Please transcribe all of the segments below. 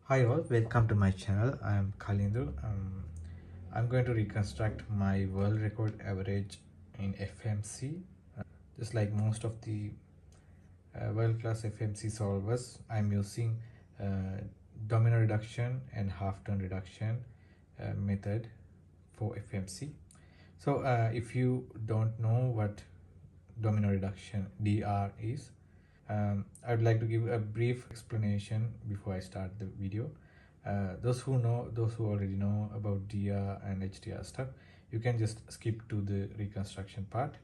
Hi all, welcome to my channel. I am Kalindu. I'm going to reconstruct my world record average in FMC. Just like most of the world-class FMC solvers, I'm using domino reduction and half-turn reduction method for FMC. So if you don't know what domino reduction DR is, I would like to give a brief explanation before I start the video. Those who already know about DR and HDR stuff, you can just skip to the reconstruction part.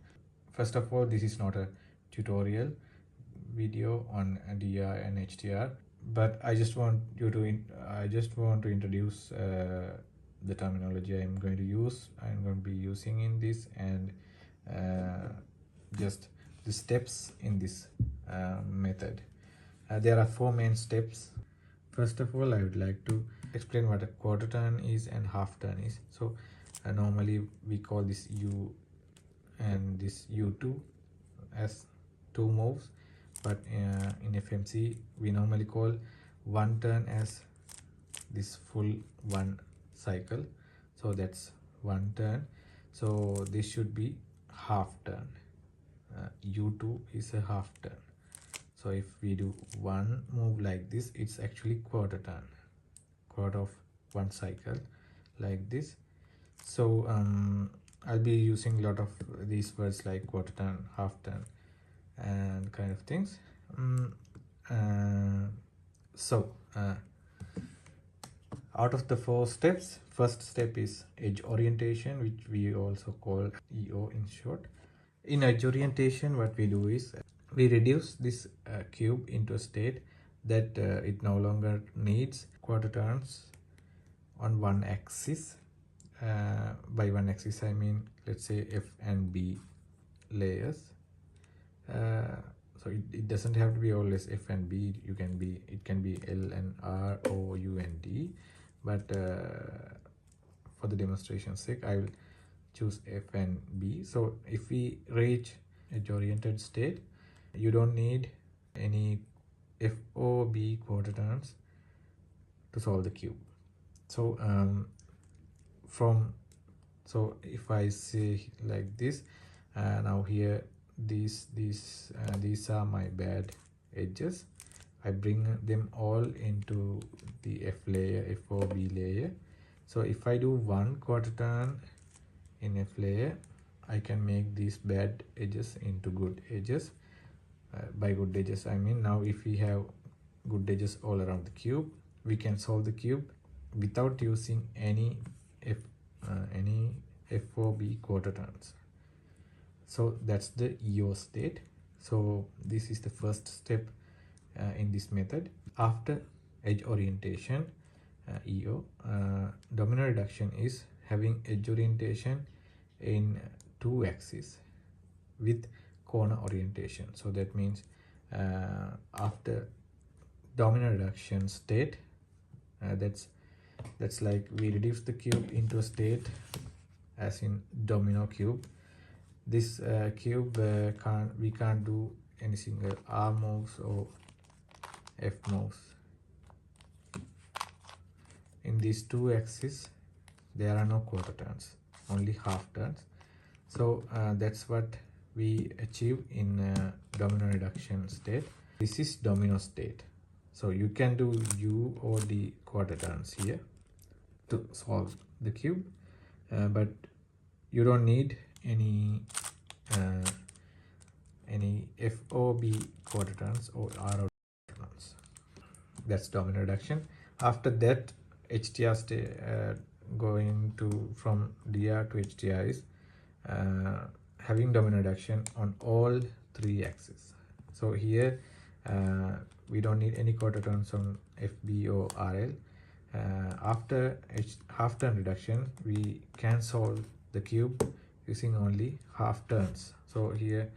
First of all, this is not a tutorial video on DR and HDR, but I just want to introduce the terminology I'm going to be using in this, and just the steps in this method. There are four main steps. First of all, I would like to explain what a quarter turn is and half turn is. So normally we call this U and this U2 as two moves, but in FMC we normally call one turn as this full one cycle. So that's one turn. So this should be half turn. U2 is a half turn. So if we do one move like this, it's actually quarter turn, quarter of one cycle like this. So I'll be using a lot of these words like quarter turn, half turn, and kind of things. Out of the four steps, first step is edge orientation, which we also call EO in short. In edge orientation, what we do is we reduce this cube into a state that it no longer needs quarter turns on one axis. By one axis, I mean, let's say F and B layers. So it doesn't have to be always F and B. It can be L and R or U and D. But for the demonstration's sake, I will choose F and B. So if we reach edge oriented state, you don't need any F or B quarter turns to solve the cube. So if I say like this, now here these are my bad edges. I bring them all into the F layer, F or B layer. So if I do one quarter turn in F layer, I can make these bad edges into good edges. By good edges, I mean, now if we have good edges all around the cube, we can solve the cube without using any F or B quarter turns. So that's the EO state. So this is the first step in this method. After edge orientation, EO, domino reduction is having edge orientation in two axes with corner orientation. So that means after domino reduction state, that's like we reduce the cube into a state as in domino cube. This cube we can't do any single R moves or F moves. In these two axes, there are no quarter turns, only half turns. So that's what we achieve in domino reduction state. This is domino state. So you can do U or D quarter turns here to solve the cube, but you don't need any F or B quarter turns or R or quarter turns. That's domino reduction. After that, HDR going to from DR to HDR is having domino reduction on all three axes. So here we don't need any quarter turns on FB or RL. After half turn reduction, we can solve the cube using only half turns. So here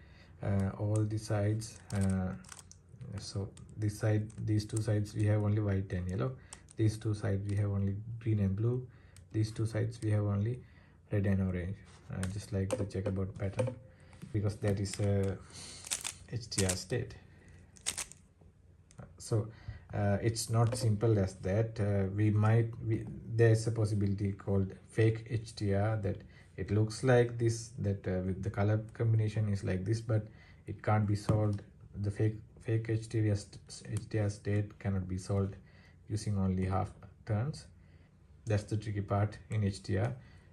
all the sides, so this side, these two sides we have only white and yellow. These two sides we have only green and blue. These two sides we have only red and orange, just like the checkerboard pattern, because that is a HDR state. So It's not simple as that. There's a possibility called fake HDR, that it looks like this, that with the color combination is like this, but it can't be solved. The fake HDR state cannot be solved using only half turns. That's the tricky part in HDR.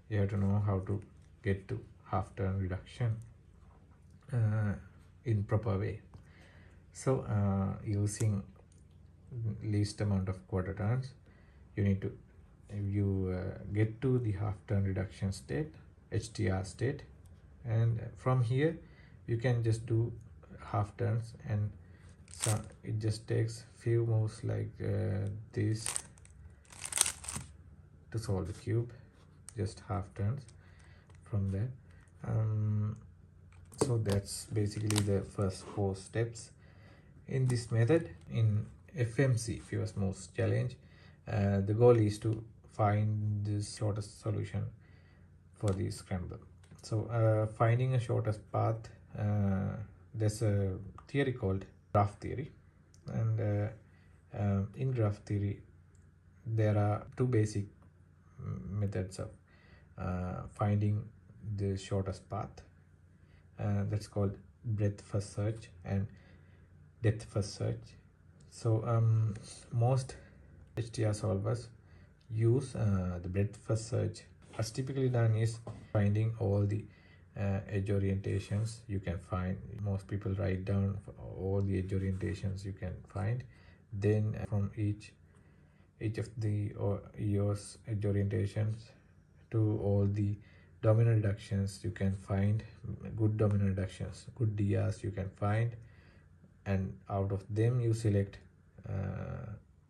You have to know how to get to half turn reduction in proper way. So using least amount of quarter turns, you need to get to the half turn reduction state, HDR state, and from here you can just do half turns, and so it just takes few moves like this to solve the cube, just half turns from there. So that's basically the first 4 steps in this method. In FMC, Fewest Moves Challenge, the goal is to find the shortest solution for the scramble. So finding a shortest path, there's a theory called graph theory, and in graph theory there are 2 basic methods of finding the shortest path. That's called breadth first search and depth first search. So most HDR solvers use the breadth first search. What's typically done is finding all the edge orientations you can find. Most people write down all the edge orientations you can find. Then from each of the EOS edge orientations to all the dominant reductions you can find, good dominant reductions, good DRs you can find, and out of them you select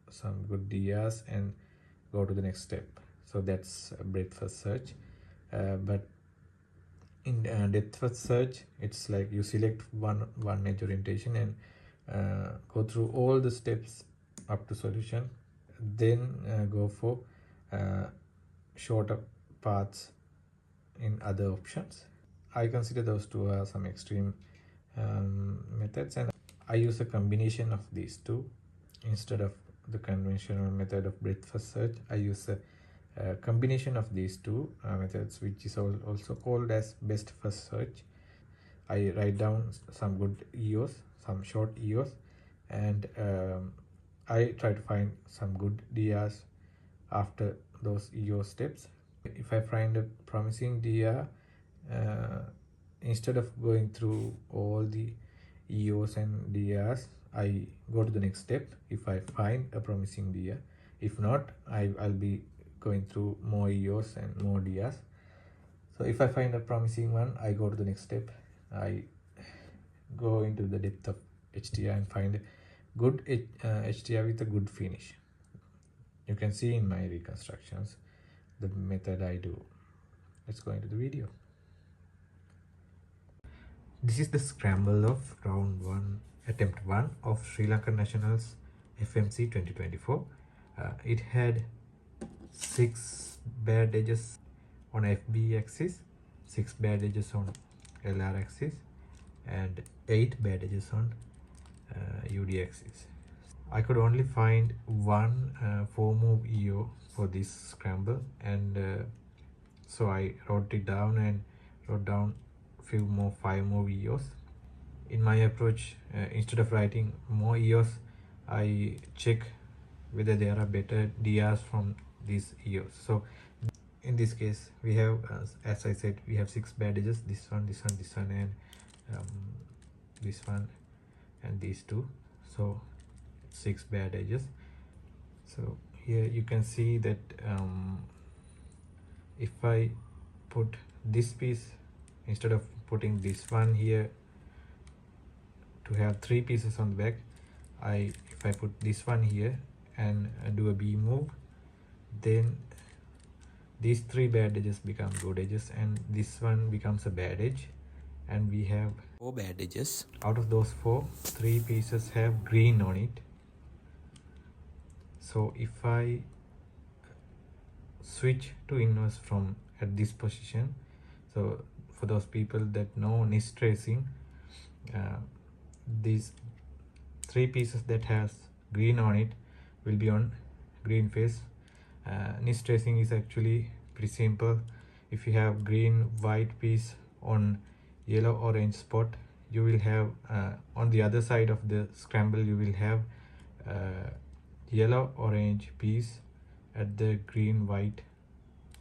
some good DRs and go to the next step. So that's a breadth first search. But in depth first search, it's like you select one edge orientation and go through all the steps up to solution, then go for shorter paths in other options. I consider those 2 are some extreme methods, and I use a combination of these 2. Instead of the conventional method of breadth first search, I use a combination of these 2 methods, which is also called as best first search. I write down some good EOS, some short EOS, and I try to find some good DRs after those EOS steps. If I find a promising DR, instead of going through all the EOS and DRs, I go to the next step if I find a promising DR. If not, I'll be going through more EOS and more DRs. So if I find a promising one, I go to the next step. I go into the depth of HDR and find good HDR with a good finish. You can see in my reconstructions the method I do. Let's go into the video. This is the scramble of round 1, attempt 1 of Sri Lankan Nationals FMC 2024. It had 6 bad edges on FB axis, 6 bad edges on LR axis, and 8 bad edges on UD axis. I could only find one 4-move EO for this scramble, and so I wrote it down and wrote down few more 5-move EOS. In my approach, instead of writing more EOS, I check whether there are better DRs from these EOS. So in this case, we have, as I said, we have 6 bad edges: this one, this one, this one, and this one, and these 2. So 6 bad edges. So here you can see that if I put this piece instead of putting this one here to have 3 pieces on the back, if I put this one here and do a B move, then these 3 bad edges become good edges, and this one becomes a bad edge, and we have 4 bad edges. Out of those 4, 3 pieces have green on it. So if I switch to inverse from at this position, so for those people that know NIST tracing, these 3 pieces that has green on it will be on green phase. Niche tracing is actually pretty simple. If you have green white piece on yellow orange spot, you will have on the other side of the scramble you will have yellow orange piece at the green white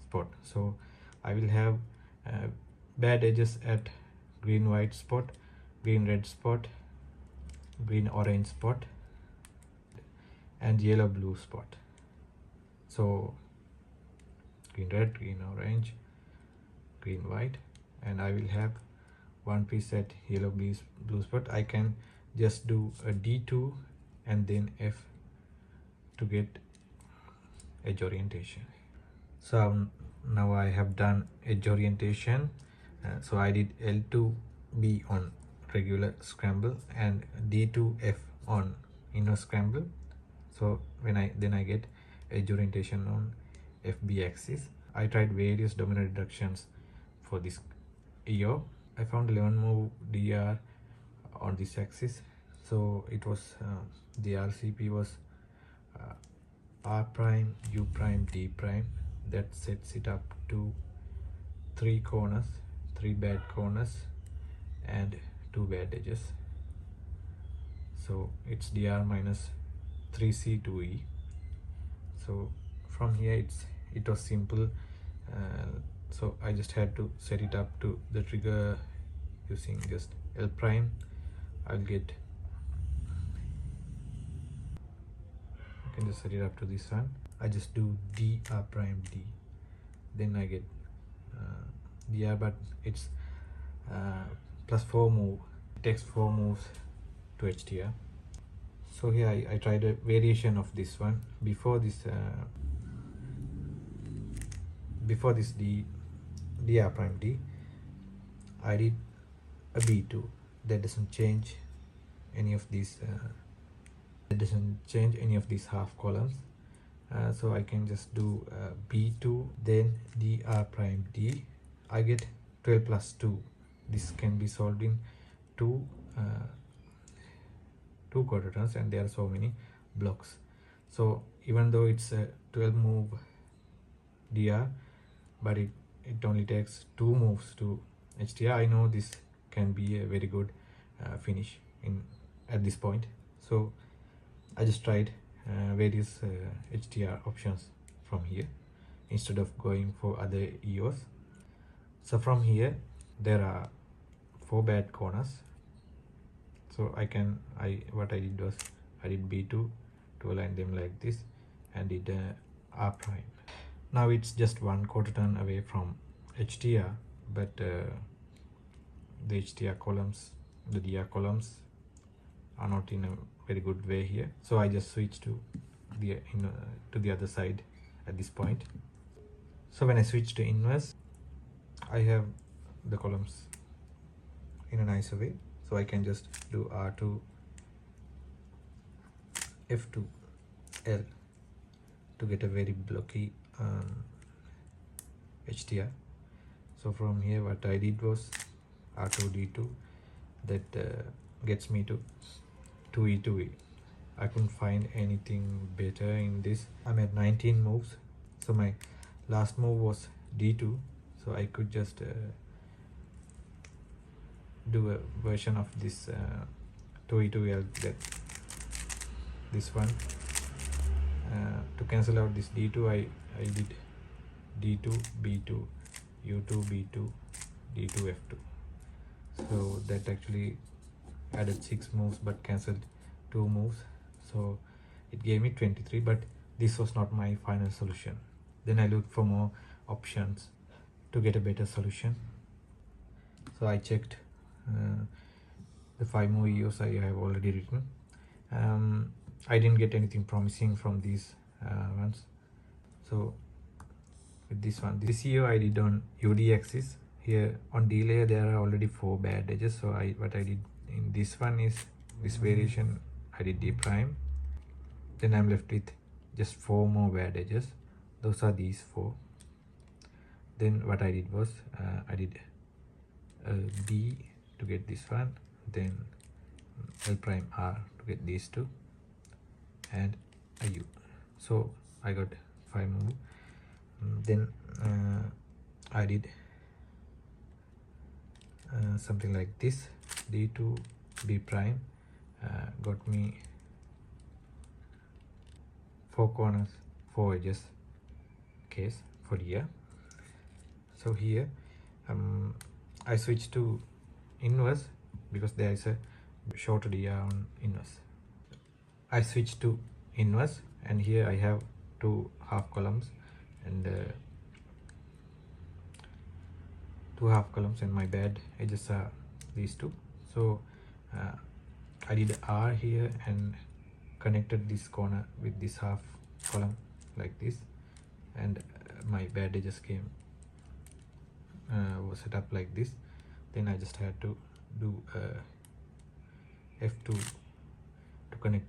spot. So I will have bad edges at green white spot, green red spot, green orange spot, and yellow blue spot. So green red, green orange, green white, and I will have one piece at yellow blue spot. I can just do a D2 and then F to get edge orientation. So now I have done edge orientation. So I did L2B on regular scramble and D2F on inner scramble. So when I get edge orientation on FB axis. I tried various domino reductions for this EO. I found 11 move DR on this axis. So it was the RCP was R prime, U prime, D prime. That sets it up to 3 corners, 3 bad corners and 2 bad edges. So it's DR minus 3C 2E. So from here it was simple. So I just had to set it up to the trigger using just L prime. I'll get, I can just set it up to this one. I just do D R prime D, then I get DR, but it's plus 4 move. It takes 4 moves to HDR. So here I tried a variation of this one. Before this DR prime D, I did a B2. That doesn't change any of these half columns. So I can just do B2 then DR prime D. I get 12 plus 2. This can be solved in two quadrants, and there are so many blocks. So even though it's a 12 move DR, but it only takes 2 moves to HDR, I know this can be a very good finish at this point. So I just tried various HDR options from here instead of going for other EOS. So from here there are 4 bad corners. So what I did was I did B2 to align them like this and did R prime. Now it's just 1 quarter turn away from HDR, but the HDR columns, the DR columns are not in a very good way here. So I just switched to the other side at this point. So when I switch to inverse, I have the columns in a nicer way. So I can just do R2 F2 L to get a very blocky HDR. So from here what I did was R2 D2, that gets me to 2E 2E. I couldn't find anything better in this. I'm at 19 moves, so my last move was D2, so I could just do a version of this 2E 2L, that this one. To cancel out this D2, I did D2 B2 U2 B2 D2 F2. So that actually added 6 moves but cancelled 2 moves, so it gave me 23. But this was not my final solution. Then I looked for more options to get a better solution. So I checked the 5 more EOS I have already written. I didn't get anything promising from these ones. So with this one, this EO I did on UD axis. Here on D layer there are already 4 bad edges, so what I did in this one is this variation. I did D prime, then I'm left with just 4 more bad edges. Those are these 4. Then what I did was I did B to get this one, then L prime R to get these 2, and a U. so I got 5 move. Then I did something like this, d2 b prime, got me 4 corners, 4 edges case for here. So here I switch to inverse because there is a shorter DR on inverse. I switch to inverse, and here I have 2 half columns and 2 half columns, and my bad edges are these 2. So I did R here and connected this corner with this half column like this, and my bad edges came was set up like this. Then I just had to do F2 to connect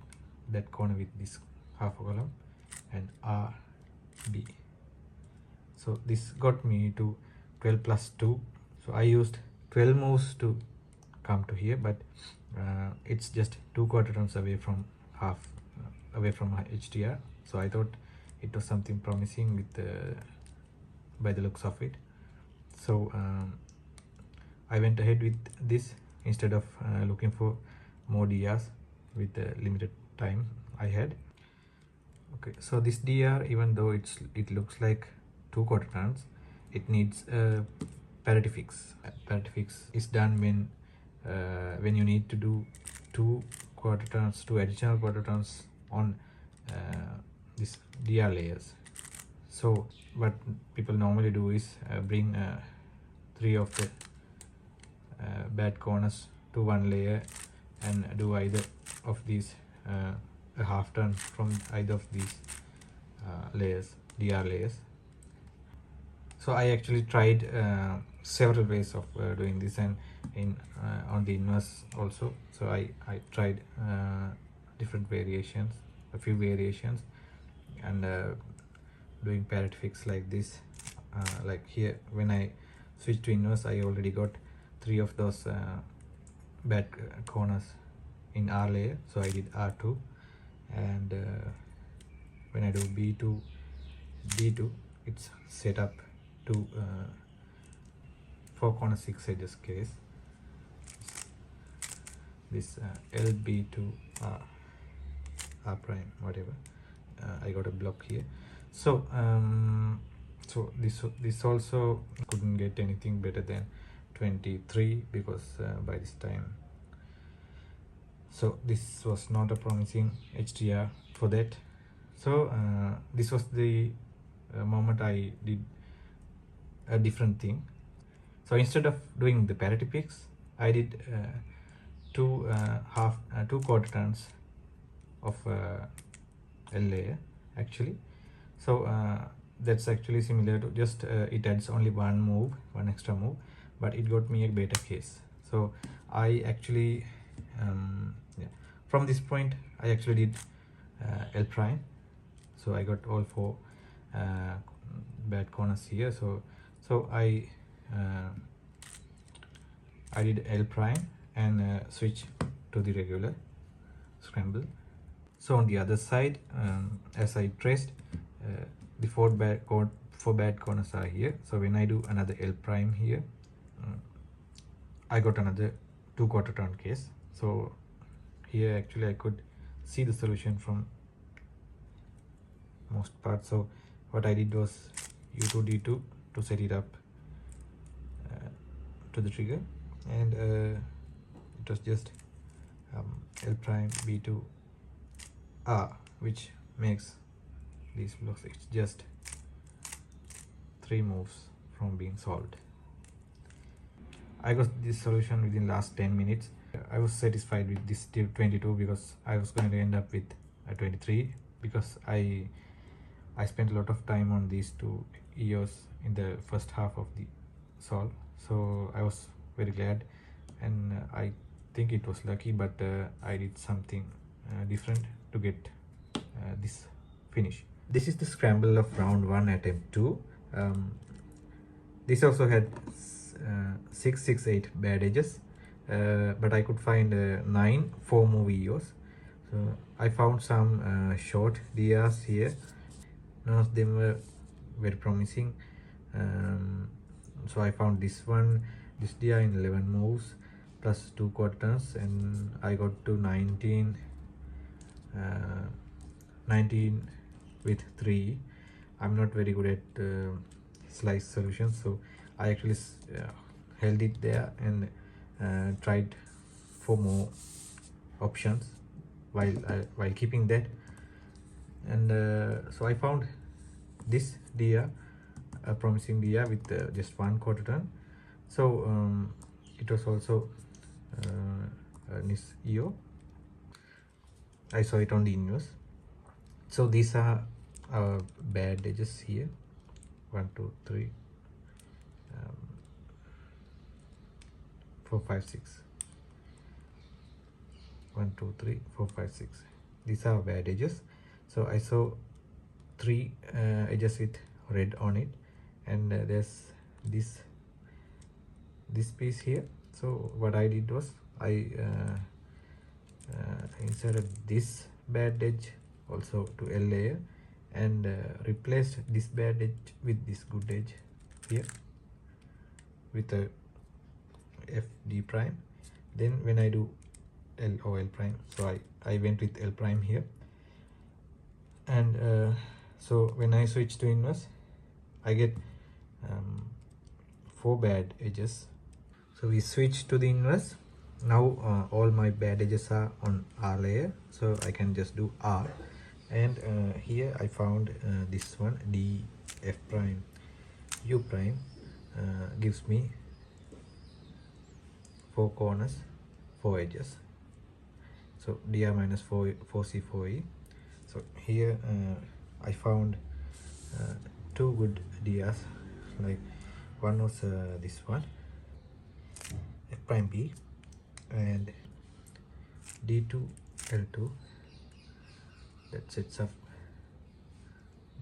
that corner with this half a column, and R B. So this got me to 12 plus 2. So I used 12 moves to come to here, but it's just 2 quarter turns away from away from my HDR. So I thought it was something promising with by the looks of it. So I went ahead with this instead of looking for more DRs with the limited time I had. Okay, so this DR, even though it looks like 2 quarter turns, it needs a parity fix. Parity fix is done when you need to do 2 additional quarter turns on this DR layers. So what people normally do is bring 3 of the bad corners to one layer and do either of these a half turn from either of these layers, DR layers. So I actually tried several ways of doing this, and on the inverse also. So I tried different variations, a few variations, and doing parity fix like this. Like here, when I switch to inverse, I already got 3 of those bad corners in R layer, so I did R2, and when I do B2 D2, it's set up to 4 corner 6 edges case. This LB2 R prime, whatever. I got a block here. So so this also couldn't get anything better than 23 because by this time. So this was not a promising HDR for that. So this was the moment I did a different thing. So instead of doing the parity fix, I did 2 quarter turns of L layer actually. So that's actually similar to just it adds only one extra move, but it got me a better case. So I actually yeah, from this point I actually did L prime. So I got all 4 bad corners here. So I did L prime and switch to the regular scramble. So on the other side, as I traced, the 4 bad corners are here. So when I do another L prime here, I got another 2 quarter turn case. So here actually I could see the solution from most parts. So what I did was U2 D2 to set it up to the trigger, and it was just L prime B2 R, which makes these blocks. It's just 3 moves from being solved. I got this solution within last 10 minutes. I was satisfied with this till 22 because I was going to end up with a 23 because I spent a lot of time on these 2 EOS in the first half of the solve. So I was very glad, and I think it was lucky, but I did something different to get this finish. This is the scramble of round 1 attempt 2. This also had 6, 6, 8 bad edges, but I could find 9 4 move EOS. So I found some short dias here. None of them were very promising. So I found this dia in 11 moves plus 2 quarters, and I got to 19 with 3. I'm not very good at slice solutions, so I actually held it there and tried for more options while keeping that. And so I found this dia, a promising dia with just 1/4 turn. So it was also Nis EO. I saw it on the inverse. So these are our bad edges here. 1 2 3 4 5 6. 1 2 3 4 5 6. These are bad edges. So I saw 3 edges with red on it, and there's this piece here. So what I did was I inserted this bad edge also to L layer, and replaced this bad edge with this good edge here with a FD prime. Then when I do L or L prime, so I went with L prime here, and so when I switch to inverse, I get 4 bad edges. So we switch to the inverse. Now all my bad edges are on R layer, so I can just do R. And here I found this one, D F prime U prime, gives me 4 corners, 4 edges. So DR minus 4C 4E. So here I found 2 good DRs. Like one was this one, F prime B, and D2 L2. That sets up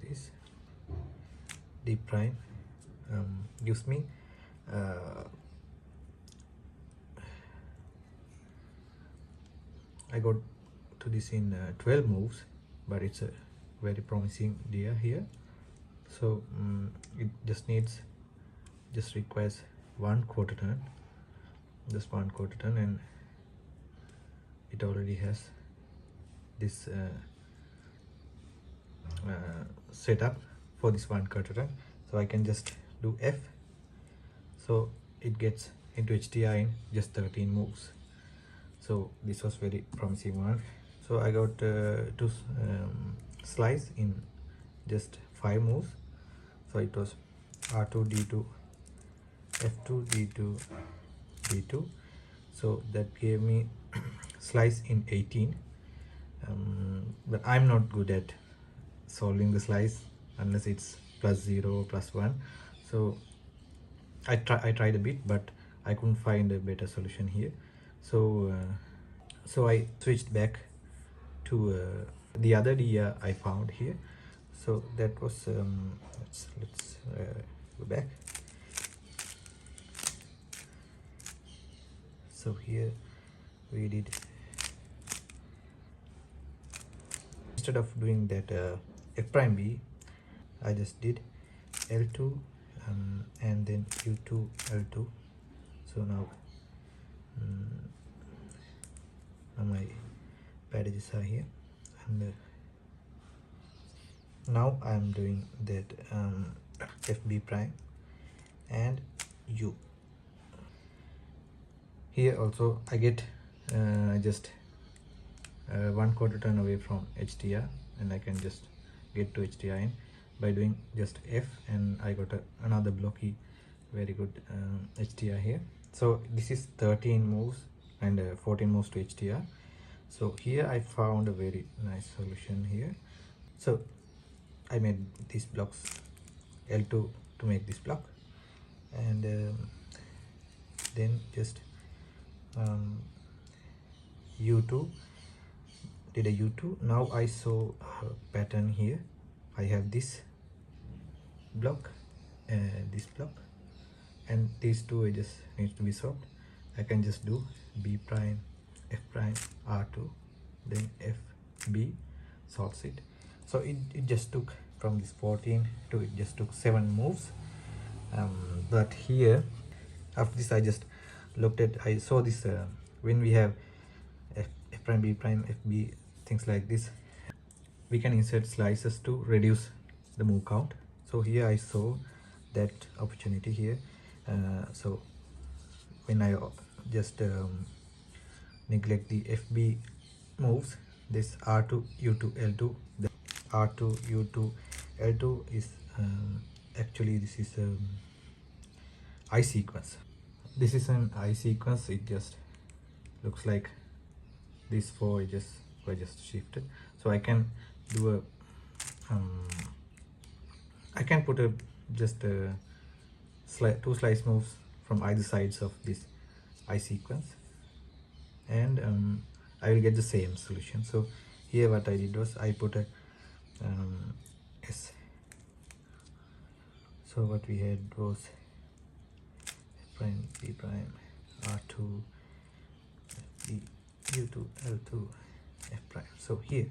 this. D prime gives me I got to this in 12 moves, but it's a very promising dia here. So it just requires 1/4 turn, just 1/4 turn, and it already has this setup for this 1/4 turn. So I can just do F, so it gets into HDR in just 13 moves. So this was very promising one. So I got to slice in just 5 moves. So it was R2 D2 F2 D2 D2. So that gave me slice in 18. But I'm not good at solving the slice unless it's +0 +1. So I tried a bit, but I couldn't find a better solution here. So so I switched back to the other dia I found here. So that was let's go back. So here we did, instead of doing that F prime B, I just did L2 and then U2 L2. So now my packages are here, and now I'm doing that FB prime and U. Here also I get just 1/4 turn away from HDR, and I can just get to HDR in by doing just F, and I got another blocky very good HDR here. So this is 13 moves and 14 moves to HDR. So here I found a very nice solution here. So I made these blocks L2 to make this block, and then just U2, did a U2. Now I saw a pattern here. I have this block and this block, and these 2 edges need to be swapped. I can just do B prime F prime R2 then FB solves it. So it just took from this 14 to it just took 7 moves. But here after this I just looked at, I saw this when we have F prime, B prime, FB, things like this, we can insert slices to reduce the move count. So here I saw that opportunity here. So when I just neglect the FB moves, this R2, U2, L2, the R2, U2, L2 is actually this is I sequence. This is an I sequence. It just looks like these four edges were just shifted. So I can do a I can put a just a two slice moves from either sides of this I sequence, and I will get the same solution. So here what I did was I put a S. So what we had was F prime, B prime, R2, B, U2, L2, F prime. So here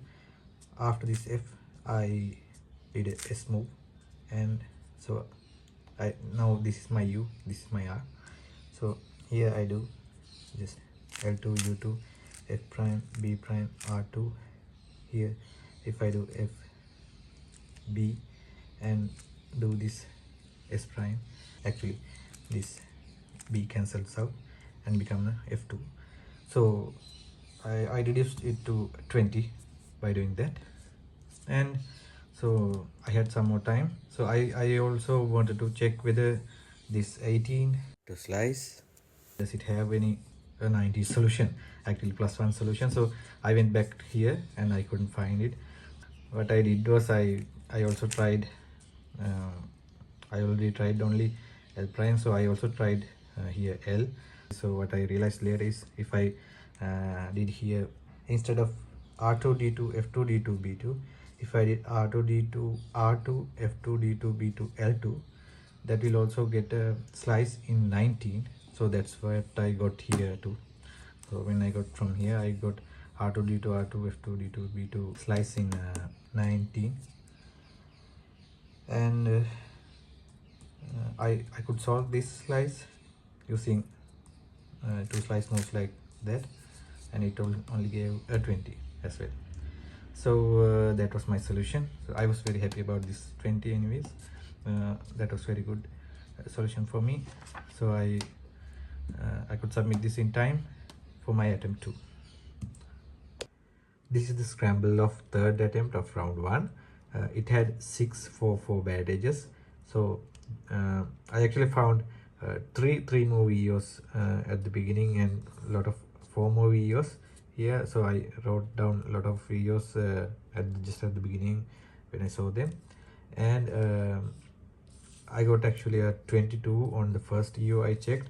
after this F I did a S move, and so now this is my U, this is my R. So here I do just L2, U2, F prime, B prime, R2. Here if I do F, B and do this S prime, actually this B cancels out and become a F2. So I reduced it to 20 by doing that, and so I had some more time. So I also wanted to check whether this 18 to slice, does it have any 90 solution, actually +1 solution. So I went back here and I couldn't find it. What I did was I also tried, I already tried only L prime, so I also tried here L. So what I realized later is if I did here, instead of R2 D2 F2 D2 B2, if I did R2 D2 R2 F2 D2 B2 L2, that will also get a slice in 19. So that's what I got here too. So when I got from here, I got R2 D2 R2 F2 D2 B2 slice in 19, and I could solve this slice using two slice moves like that, and it only gave a 20 as well. So that was my solution. So I was very happy about this 20 anyways. That was very good solution for me. So I could submit this in time for my attempt 2. This is the scramble of third attempt of round 1. It had 6 4 bad edges. So I actually found three more EOS at the beginning and a lot of 4 more EOS here. So I wrote down a lot of EOS just at the beginning when I saw them, and I got actually a 22 on the first EO I checked,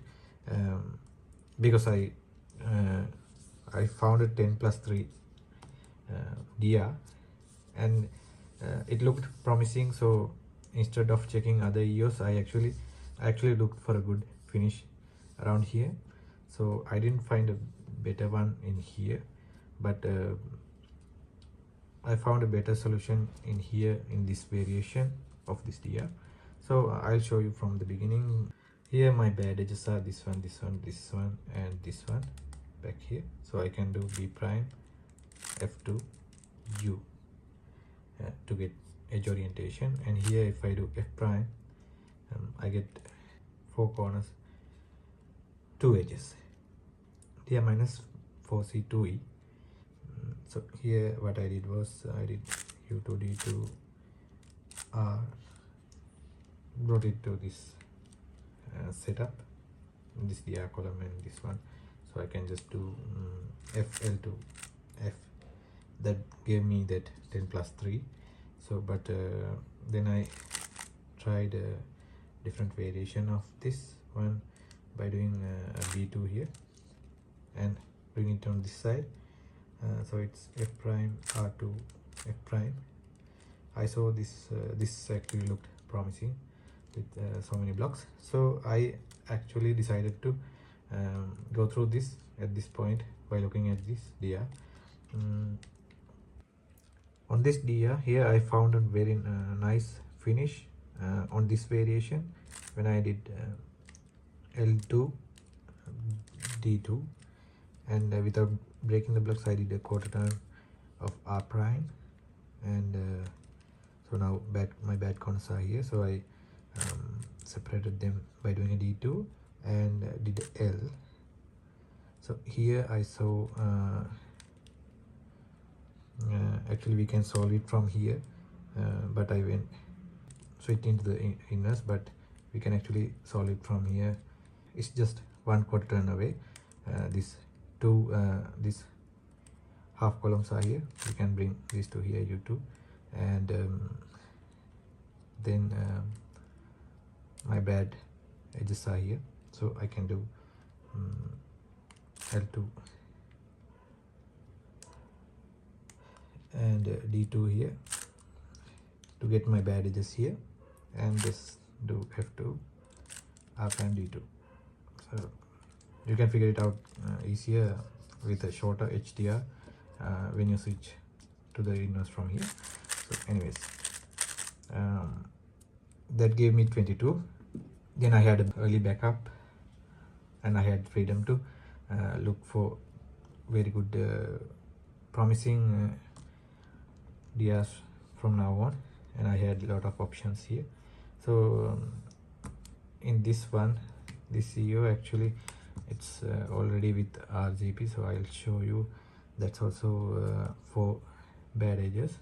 because I found a 10 plus 3 DR, and it looked promising. So instead of checking other EOS, I actually looked for a good finish around here. So I didn't find a better one in here, but I found a better solution in here in this variation of this DR. So I'll show you from the beginning. Here my bad edges are this one, this one, this one, and this one back here. So I can do B prime, F2, U to get edge orientation, and here if I do F prime, I get 4 corners, 2 edges. Here minus 4C 2E. So here what I did was I did U2 D2 R, brought it to this setup, this DR column and this one. So I can just do FL2 F. That gave me that 10 plus 3. So but then I tried a different variation of this one by doing a B2 here and bring it on this side. So it's F prime R2 F prime. I saw this this actually looked promising with so many blocks. So I actually decided to go through this at this point by looking at this DR, On this DR here, I found a very nice finish on this variation when I did L2 D2, and without breaking the blocks I did a quarter turn of R prime, and so now my bad corners are here, so I separated them by doing a D2 and did a L. So here I saw actually we can solve it from here, but I went straight into the inverse, but we can actually solve it from here. It's just one quarter turn away. This half columns are here, we can bring these two here, U2, and then my bad edges are here, so I can do L2 and D2 here to get my bad edges here, and just do F2 R prime D2. So you can figure it out easier with a shorter HDR when you switch to the inverse from here. So anyways, that gave me 22. Then I had an early backup and I had freedom to look for very good promising DRs from now on, and I had a lot of options here. So in this one, this CEO actually it's already with RGP, so I'll show you. That's also 4 bad edges.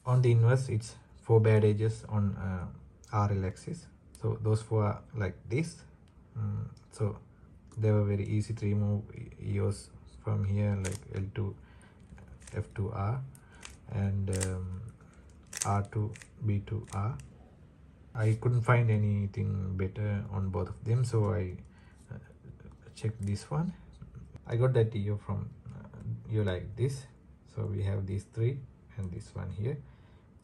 On the inverse, it's 4 bad edges on RL axis, so those 4 are like this. So they were very easy to remove EOS from here, like L2 F2R and R2 B2R. I couldn't find anything better on both of them, so I checked this one. I got that EO from EO like this. So we have these 3 and this one here.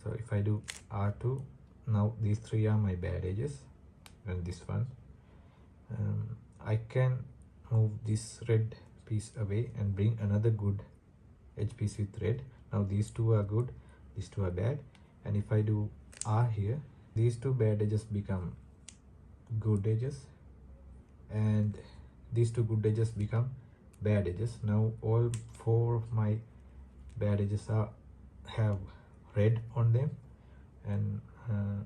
So if I do R2, now these 3 are my bad edges, and this one I can move this red piece away and bring another good edge piece with red. Now these 2 are good, these 2 are bad, and if I do R here, these 2 bad edges become good edges, and these 2 good edges become bad edges. Now all 4 of my bad edges have red on them, and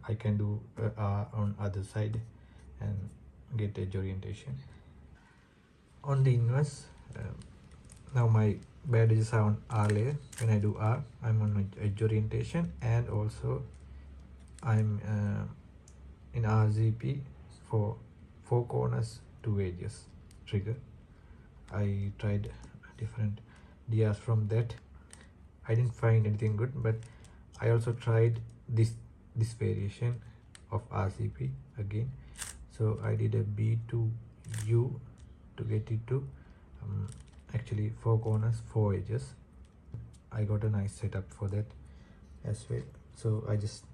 I can do R on other side and get edge orientation. On the inverse, now my bad edges are on R layer. When I do R, I'm on my edge orientation, and also I'm in RGP for 4 corners, 2 edges trigger. I tried different DRs from that. I didn't find anything good, but I also tried this variation of RCP again. So I did a B2U to get it to actually 4 corners, 4 edges. I got a nice setup for that as well. So I just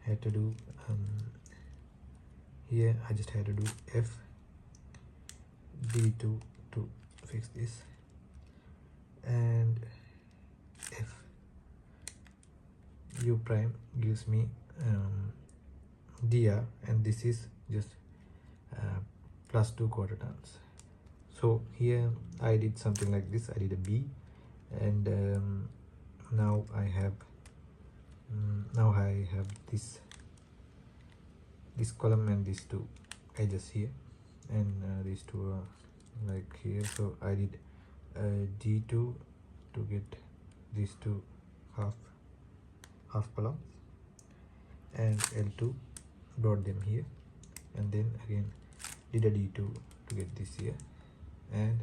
had to do here I just had to do F D2 to fix this, and F U prime gives me DR, and this is just plus 2 quarter turns. So here I did something like this. I did a B, and now I have this column and these 2 edges here, and these 2 are like here. So I did D2 to get these 2 half columns, and L2 brought them here, and then again did a D2 to get this here. And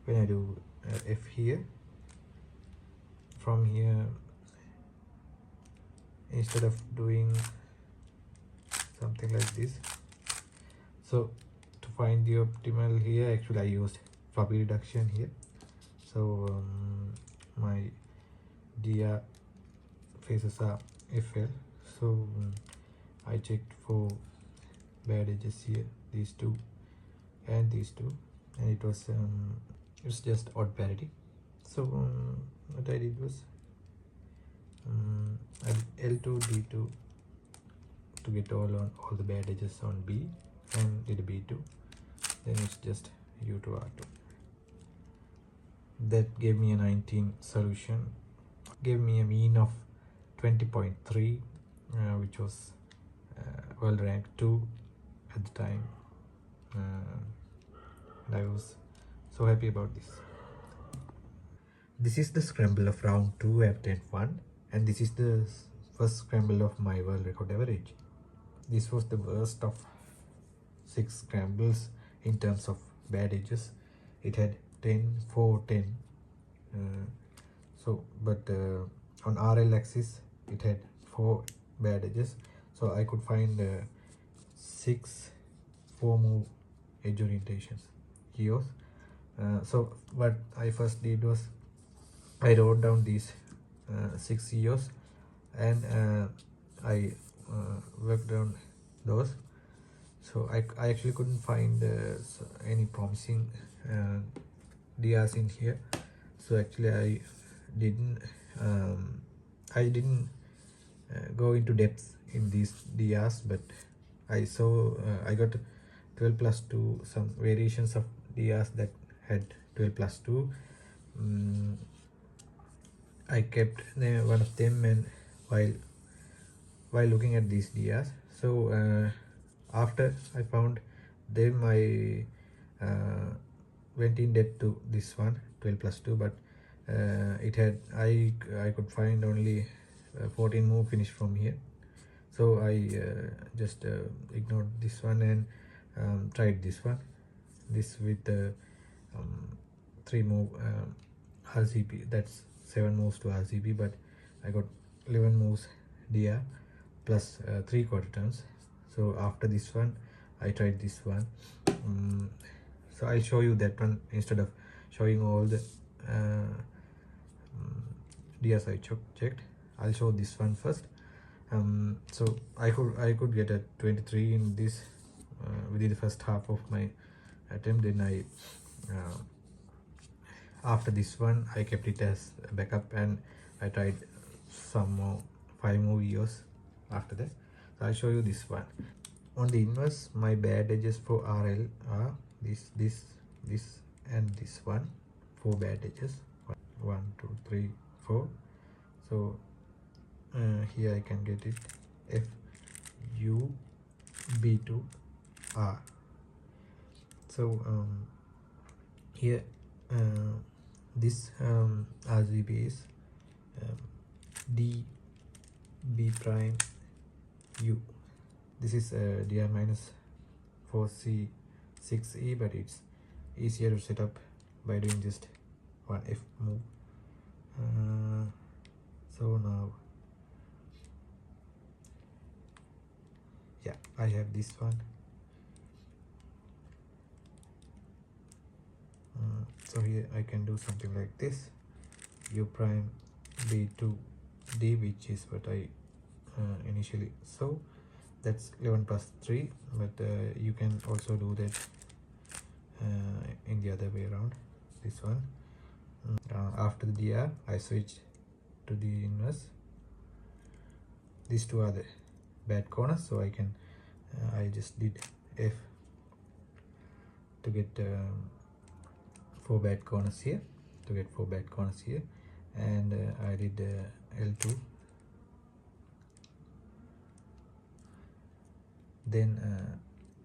when I do F here, from here, instead of doing something like this, so to find the optimal here, actually I used floppy reduction here. So my DR faces are FL, so I checked for bad edges here, these 2 and these 2, and it was it's just odd parity. So what I did was I did L2 D2 to get all the bad edges on B, and did a B2. Then it's just U to R2. That gave me a 19 solution, gave me a mean of 20.3, which was world rank 2 at the time. And I was so happy about this. This is the scramble of round 2 after F1, and this is the first scramble of my world record average. This was the worst of 6 scrambles in terms of bad edges. It had 10, 4, 10. But on RL axis it had 4 bad edges, so I could find 6 4 move edge orientations here. So what I first did was I wrote down these 6 EOs, and I worked on those. So I actually couldn't find any promising DRs in here. So actually I didn't go into depth in these DRs, but I saw I got 12 plus 2, some variations of DRs that had 12 plus 2. I kept one of them, and while looking at these DRs, so after I found them, I went in depth to this one 12 plus 2, but it had I could find only 14 move finish from here. So I just ignored this one and tried this one, this with 3 move RCP. That's 7 moves to RCP, but I got 11 moves DR plus 3/4 turns. So after this one I tried this one. So I'll show you that one instead of showing all the DRs I checked. I'll show this one first. So I could get a 23 in this within the first half of my attempt. Then I after this one I kept it as a backup, and I tried some more 5 more years after that. So I'll show you this one. On the inverse, my bad edges for RL are this, and this one. 4 bad edges. 1, 2, 3, 4. So here I can get it F U B to R. So here this RGB is D B prime U. This is DR minus 4C 6E, but it's easier to set up by doing just one F move. So now, yeah, I have this one. So here I can do something like this: U prime B to D, which is what I initially saw. That's 11 plus 3, but you can also do that in the other way around. This one. After the DR, I switched to the inverse. These two are the bad corners, so I can I just did F to get 4 bad corners here, and I did L2. Then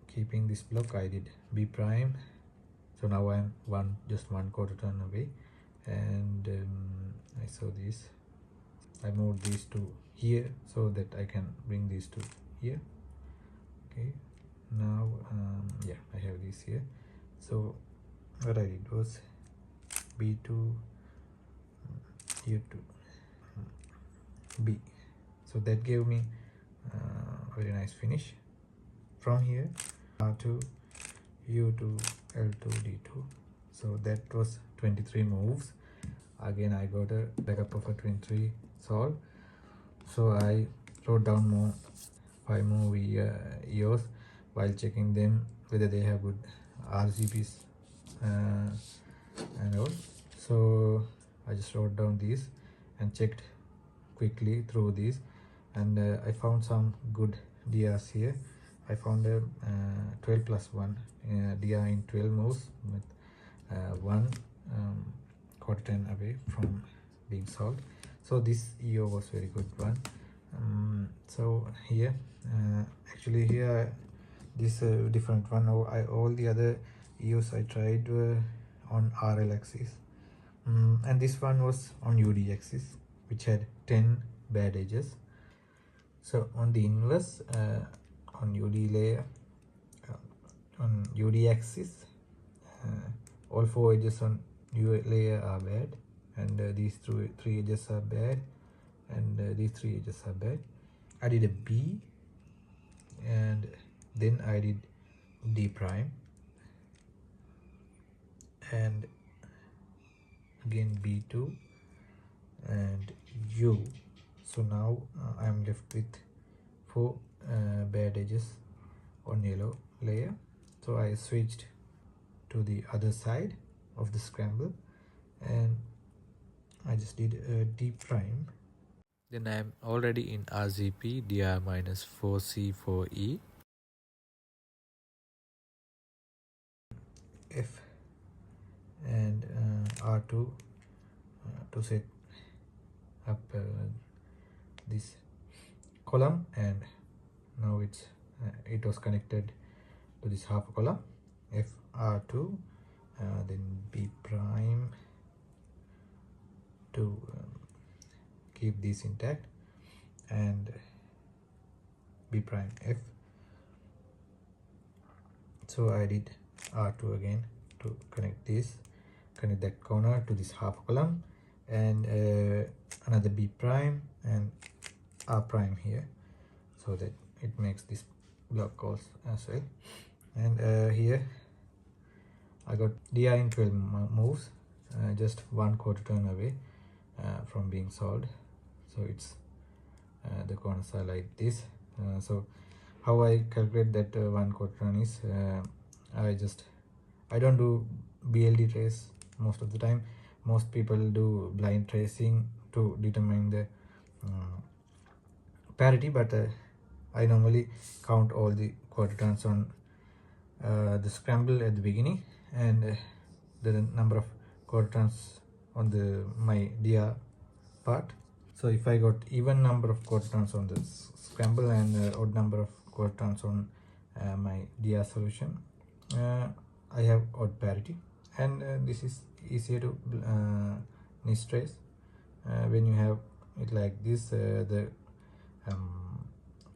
keeping this block, I did B prime. So now I'm just 1/4 turn away, and I saw this. I moved these to here so that I can bring these to here. Okay, now yeah, I have this here. So what I did was B2 U2 B. So that gave me very nice finish. From here R2 U2 L2 D2. So that was 23 moves. Again I got a backup of a 23 solve. So I wrote down more 5 more EOs while checking them whether they have good RGBs and all. So I just wrote down these and checked quickly through these, and I found some good dias here. I found a 12 plus 1 dia in 12 moves with one quarter turn away from being solved. So this EO was very good one. So here actually here this different one. All the other EOs I tried were on RL axis, and this one was on UD axis, which had 10 bad edges. So on the inverse, on UD layer, on UD axis, all 4 edges on UA layer are bad, and these three edges are bad, and these 3 edges are bad. I did a B, and then I did D prime, and again B2 and U. So now I am left with 4 bad edges on yellow layer. So I switched to the other side of the scramble, and I just did a D prime. Then I am already in RZP DR minus 4C 4E. F and R2 to set up this column, and now it was connected to this half column. F R2, then B prime to keep this intact, and B prime F. So I did R2 again to connect that corner to this half column, and another B prime and R prime here, so that it makes this block calls as well. And here I got DI in 12 moves, just 1 quarter turn away from being solved. So it's the corners are like this. So how I calculate that 1 quarter turn is, I don't do BLD trace most of the time. Most people do blind tracing to determine the parity, but I normally count all the quarter turns on the scramble at the beginning, and the number of quarter turns on my dia part. So if I got even number of quarter turns on the scramble and odd number of quarter turns on my dia solution, I have odd parity, and this is easier to niche trace when you have it like this. The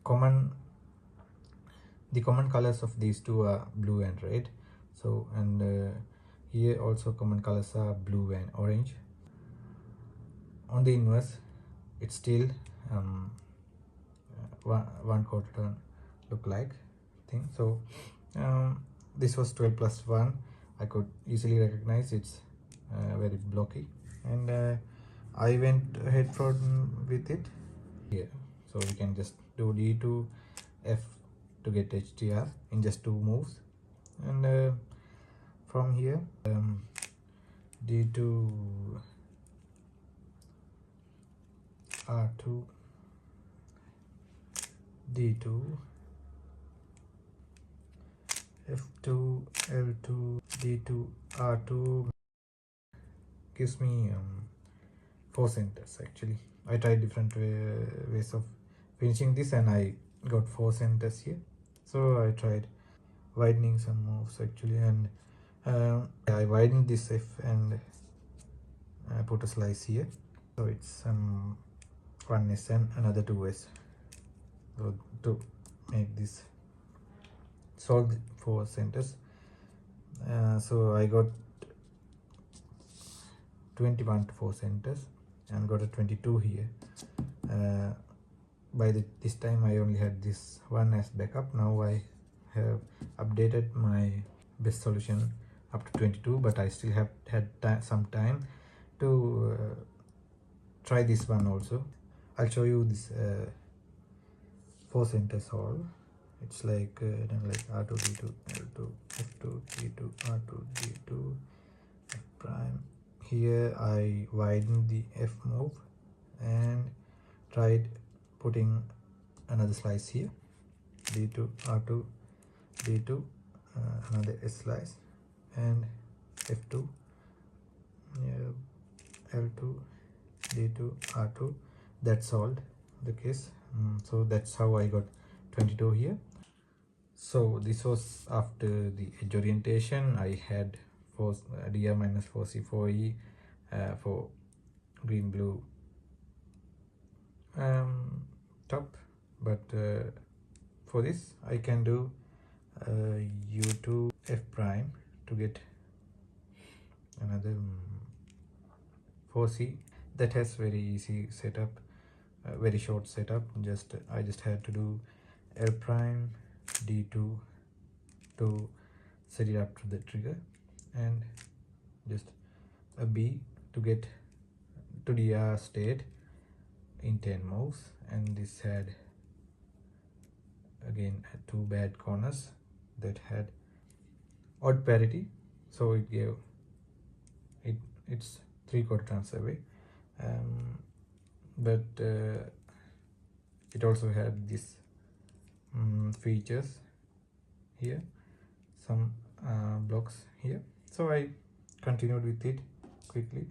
common colors of these two are blue and red. So, and here also common colors are blue and orange. On the inverse, it's still one quarter turn look like thing. So this was 12 plus 1. I could easily recognize it's very blocky, and I went ahead with it here. So we can just do D2 F to get HDR in just 2 moves, and from here D2 R2 D2 F2 L2 D2 R2 gives me 4 centers. Actually, I tried different ways of finishing this, and I got 4 centers here. So I tried widening some moves actually, and I widened this F and put a slice here. So it's 1S and another 2S. So to make this solve 4 centers, so I got 21 to 4 centers and got a 22 here. By this time I only had this one as backup. Now I have updated my best solution up to 22, but I still have had some time to try this one also. I'll show you this 4 center solve. It's like then like R2 D2 L2 F2 D2 R2 D2 F prime here I widened the F move and tried putting another slice here, D2 R2 D2, another S slice, and F2, L2 D2 R2. That's all the case. So that's how I got 22 here. So this was after the edge orientation. I had for DR minus 4C 4E for green blue top, but for this I can do U2 F prime to get another 4C. That has very easy setup, very short setup. I just had to do L prime D2 to set it up to the trigger, and just a B to get to DR state in 10 moves. And this had again two bad corners that had odd parity, so it gave it's 3/4 turns away, but it also had this features here, some blocks here. So I continued with it quickly.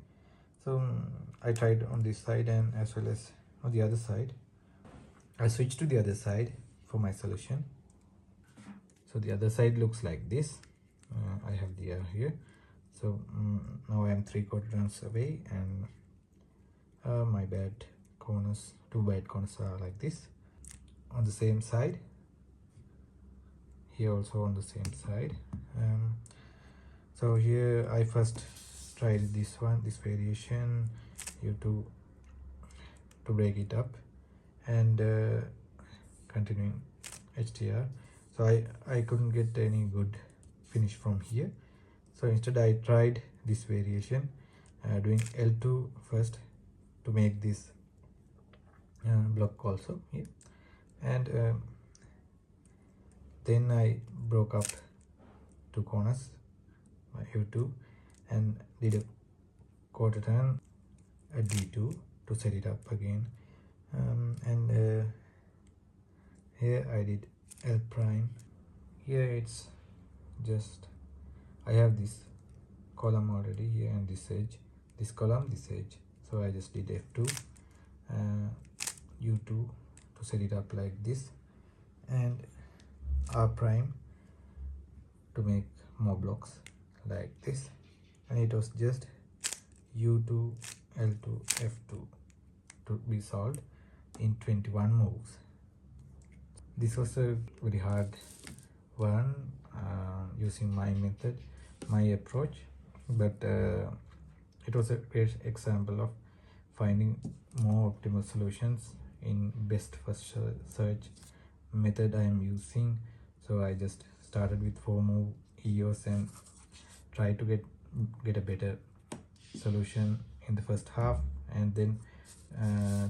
So I tried on this side and as well as on the other side. I switched to the other side for my solution. So the other side looks like this. I have the air here. So now I am 3/4 turns away, and my two bad corners are like this. On the same side, here also on the same side. So here I first tried this variation, to break it up, and continuing HDR. So I couldn't get any good finish from here. So instead I tried this variation, doing L2 first to make this block also here, and then I broke up two corners, my U2, and did a quarter turn, a D2 to set it up again, and here I did L prime. Here it's just I have this column already here, and this edge, this column, this edge. So I just did F2, U2 to set it up like this, and R prime to make more blocks like this. And it was just U2, L2, F2 to be solved in 21 moves. This was a very hard one, using my method, my approach, but it was a great example of finding more optimal solutions in best first search method I am using. So I just started with 4 move EOS and tried to get a better solution in the first half, and then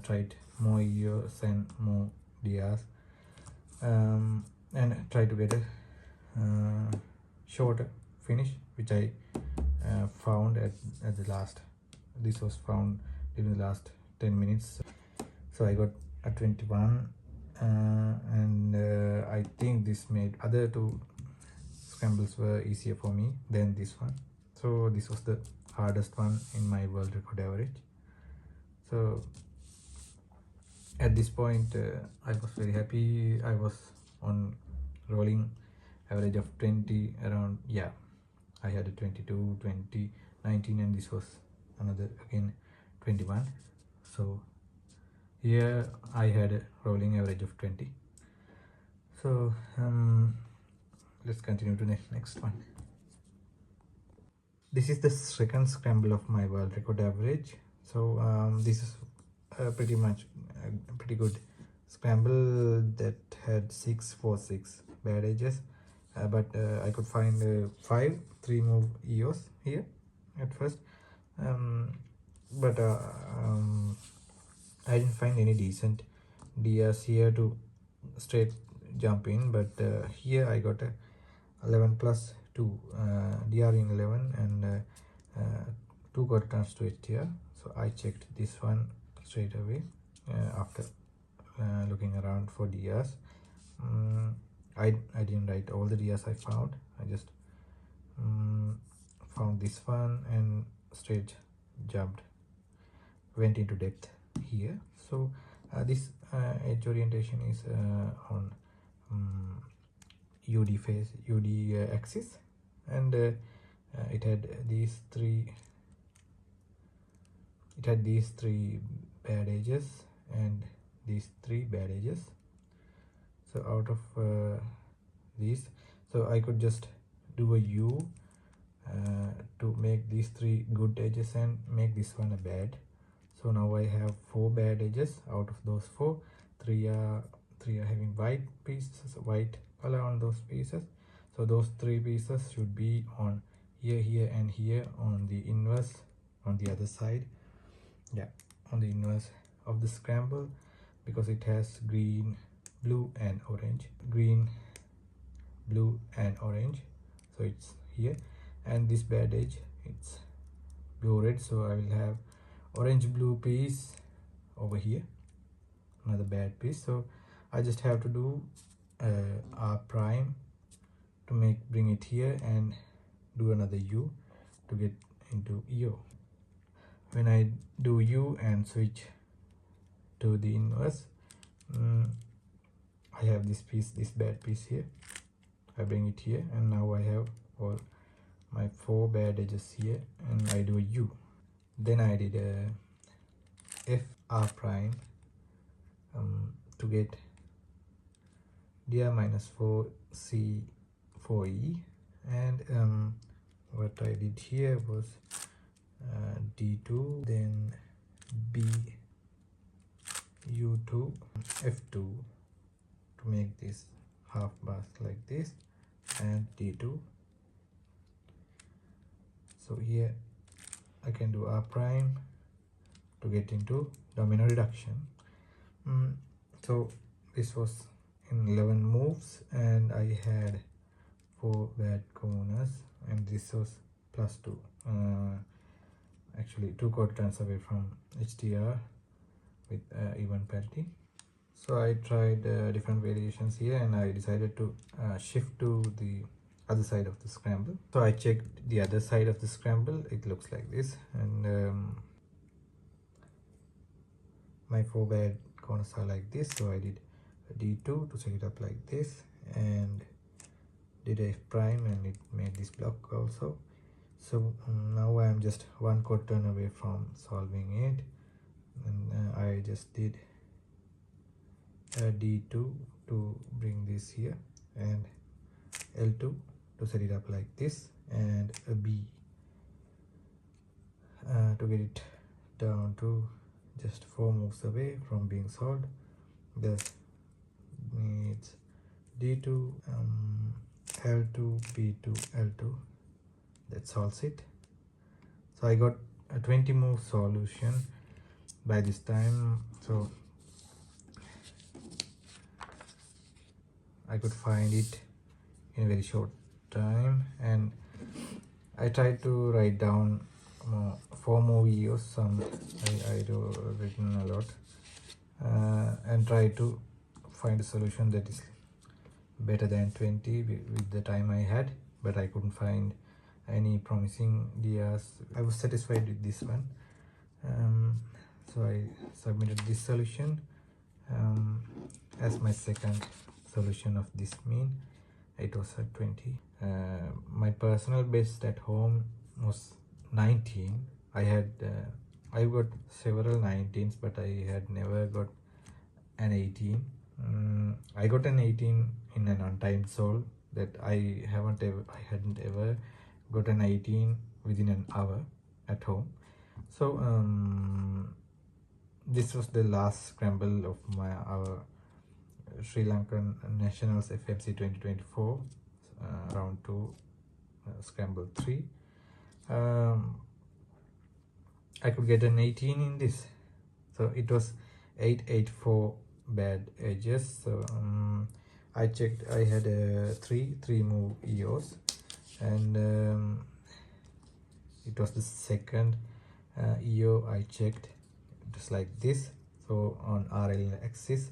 tried more EOS and more DRs, and try to get a shorter finish, which I found at the last. This was found during the last 10 minutes. So I got a 21, and I think this made other two scrambles were easier for me than this one. So this was the hardest one in my world record average. So at this point I was very happy. I was on rolling average of 20 around. Yeah, I had a 22, 20, 19, and this was another again 21. So here I had a rolling average of 20. So let's continue to the next one. This is the second scramble of my world record average. So this is pretty much a pretty good scramble that had 6, 4, 6 bad edges, but I could find 5 3-move EOS here at first, but I didn't find any decent DRs here to straight jump in. But here I got a 11 plus 2 DR in 11 and 2 quarter turns to HTR. So I checked this one straight away after looking around for DRs. I didn't write all the DRs I found. I just found this one and straight went into depth here. So this edge orientation is on UD axis, and it had these three bad edges and these 3 bad edges. So out of these, so I could just do a U to make these 3 good edges and make this one a bad. So now I have 4 bad edges. Out of those 4, 3 are having white pieces, white color on those pieces. So those 3 pieces should be on here and here on the inverse, on the other side. Yeah, on the inverse of the scramble, because it has green, blue and orange. Green, blue and orange, so it's here. And this bad edge, it's blue red, so I will have orange blue piece over here, another bad piece. So I just have to do R prime to bring it here and do another U to get into EO. When I do U and switch to the inverse, I have this piece, this bad piece here. I bring it here, and now I have all my 4 bad edges here, and I do a U. Then I did a F R prime to get DR minus 4 C 4E, and what I did here was D2, then B U2, F2 to make this half bars like this, and D2. So here I can do R prime to get into domino reduction. So this was in 11 moves, and I had 4 bad corners, and this was +2. Actually 2 quarter turns away from HTR with even parity. So I tried different variations here, and I decided to shift to the other side of the scramble. So I checked the other side of the scramble. It looks like this, and my 4 bad corners are like this. So I did a D2 to set it up like this, and did F prime, and it made this block also. So now I am just 1 quarter turn away from solving it, and I just did a D2 to bring this here, and L2 to set it up like this, and a B to get it down to just 4 moves away from being solved. Thus needs D2, L2, B2, L2. That solves it. So I got a 20 move solution by this time, so I could find it in a very short time. And I tried to write down 4 more videos. I do written a lot, and try to find a solution that is better than 20 with the time I had, but I couldn't find any promising DRs. I was satisfied with this one, so I submitted this solution as my second solution of this mean. It was at 20. My personal best at home was 19. I got several 19s, but I had never got an 18. I got an 18 in an untimed solve that I hadn't ever got an 18 within an hour at home. So this was the last scramble of our Sri Lankan Nationals FMC 2024 round 2 scramble 3. I could get an 18 in this, so it was 884 bad edges. So I checked, I had a 3 move EOS, and it was the second EO I checked, just like this. So on RL axis,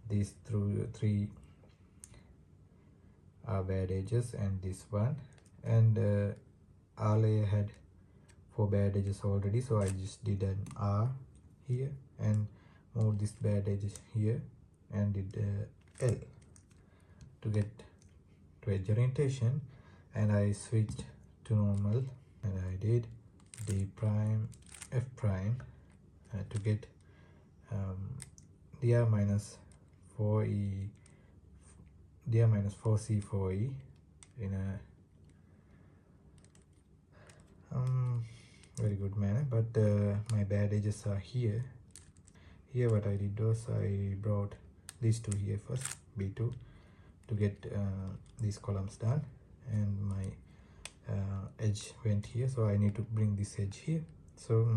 these three are bad edges and this one, and RLA had 4 bad edges already, so I just did an R here and moved this bad edge here and did L to get to edge orientation, and I switched to normal and I did D prime F prime to get dr minus 4e dr minus 4c 4e in a very good manner. But my bad edges are here. What I did was I brought these two here first, B2, to get these columns done, and my edge went here, so I need to bring this edge here. So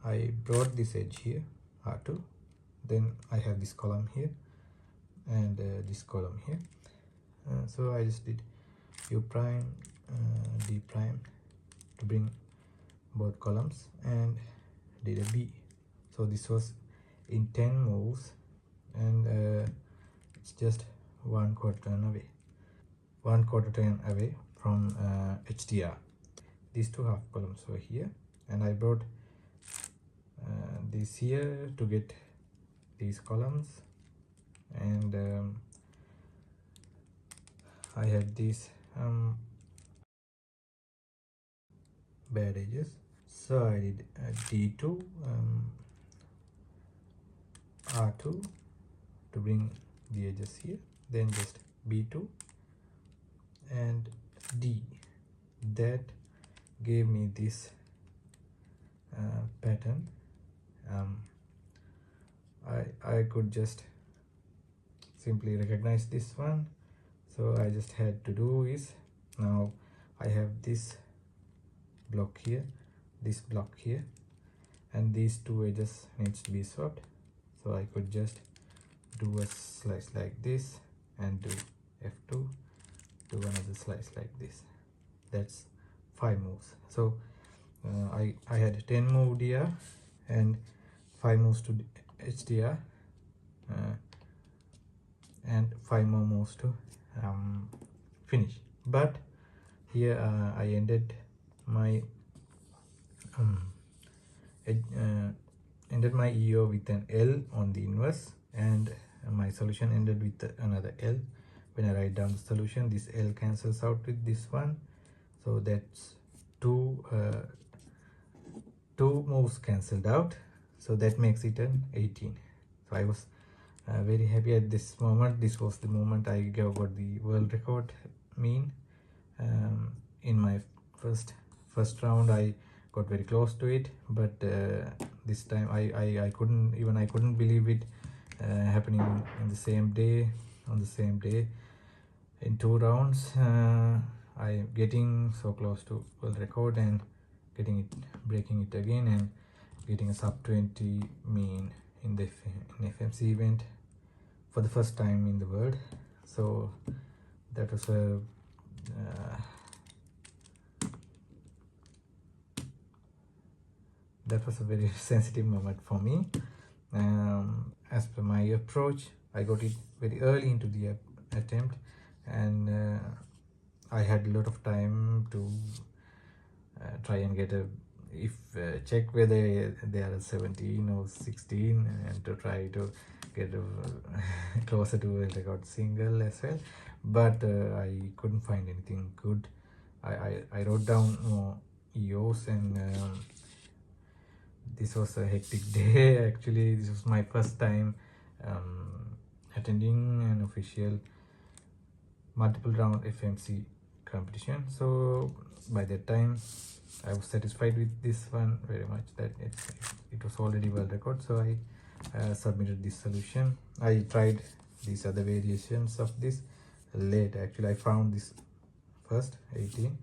I brought this edge here, R2, then I have this column here and this column here. So I just did U prime D prime to bring both columns and did a B. So this was in 10 moves, and it's just 1/4 turn away, 1/4 turn away from HDR. These two half columns were here, and I brought this here to get these columns, and I had these bad edges, so I did D2 R2 to bring the edges here, then just B2 and D. That gave me this pattern. I could just simply recognize this one, so I just had to do is, now I have this block here, this block here, and these two edges needs to be swapped, so I could just do a slice like this and do F2, do another slice like this. That's 5 moves. So I had 10 move DR and 5 moves to HDR, and 5 more moves to finish. But here I ended my EO with an L on the inverse, and my solution ended with another L. When I write down the solution, this L cancels out with this one, so that's two moves cancelled out, so that makes it an 18. So I was very happy at this moment. This was the moment I got the world record mean. In my first round I got very close to it, but this time I couldn't believe it happening in the same day, on the same day, in 2 rounds. I getting so close to world record and breaking it again, and getting a sub 20 mean in the FMC event for the first time in the world. So that was a very sensitive moment for me. As per my approach, I got it very early into the attempt, and I had a lot of time to try and get check whether they are 17 or 16, and to try to get closer to a record single as well. But I couldn't find anything good. I wrote down more EOs, and this was a hectic day. Actually, this was my first time attending an official multiple round FMC competition. So by that time I was satisfied with this one very much, that it was already world record. So I submitted this solution. I tried these other variations of this late. Actually, I found this first 18,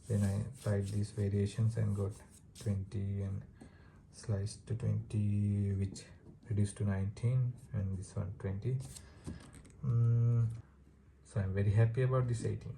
then I tried these variations and got 20 and sliced to 20, which reduced to 19, and this one 20. So I'm very happy about this 18.